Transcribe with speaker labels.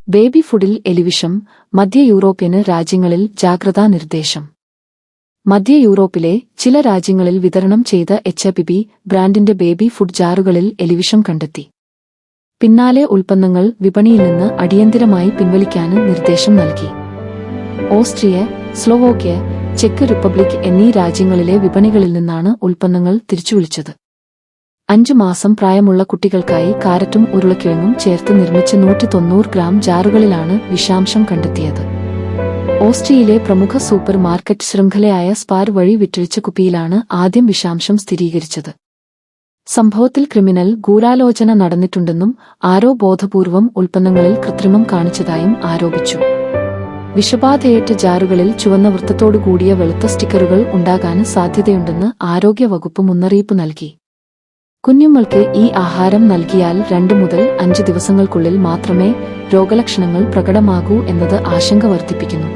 Speaker 1: Baby ഫുഡിൽ എലിവിഷം, മധ്യ European രാജ്യങ്ങളിൽ ജാഗ്രതാ നിർദ്ദേശം. മധ്യ യൂറോപ്പിലെ ചില രാജ്യങ്ങളിൽ വിതരണം ചെയ്ത HPB ബ്രാൻഡിന്റെ ബേബി ഫുഡ് ജാറുകളിൽ എലിവിഷം കണ്ടെത്തി. പിന്നാലെ ഉൽപ്പന്നങ്ങൾ വിപണിയിൽ നിന്ന് അടിയന്തിരമായി പിൻവലിക്കാൻ നിർദ്ദേശം നൽകി. ഓസ്ട്രിയ, സ്ലോവാക്യ, ചെക്ക് റിപ്പബ്ലിക് എന്നീ രാജ്യങ്ങളിലെ വിപണികളിൽ നിന്നാണ് ഉൽപ്പന്നങ്ങൾ തിരിച്ചുവിളിച്ചത്. 5 മാസം പ്രായമുള്ള കുട്ടികൾക്കായി കാരറ്റും ഉരുളക്കിഴങ്ങും ചേർത്ത് നിർമ്മിച്ച 190 ഗ്രാം ജാറുകളിലാണ് വിഷാംശം കണ്ടെത്തിയത്. ഓസ്ട്രിയയിലെ പ്രമുഖ സൂപ്പർ മാർക്കറ്റ് ശൃംഖലയായ സ്പാർ വഴി വിറ്റഴിച്ച കുപ്പിയിലാണ് ആദ്യം വിഷാംശം സ്ഥിരീകരിച്ചത്. സംഭവത്തിൽ ക്രിമിനൽ ഗൂഢാലോചന നടന്നിട്ടുണ്ടെന്നും ആരോ ബോധപൂർവം ഉൽപ്പന്നങ്ങളിൽ കൃത്രിമം കാണിച്ചതായും ആരോപിച്ചു. വിഷബാധയേറ്റ ജാറുകളിൽ ചുവന്ന വൃത്തത്തോടുകൂടിയ വെളുത്ത സ്റ്റിക്കറുകൾ ഉണ്ടാകാൻ സാധ്യതയുണ്ടെന്ന് ആരോഗ്യവകുപ്പ് മുന്നറിയിപ്പ് നൽകി. കുഞ്ഞുങ്ങൾക്ക് ഈ ആഹാരം നൽകിയാൽ 2 മുതൽ 5 ദിവസങ്ങൾക്കുള്ളിൽ മാത്രമേ രോഗലക്ഷണങ്ങൾ പ്രകടമാകൂ എന്നത് ആശങ്ക വർദ്ധിപ്പിക്കുന്നു.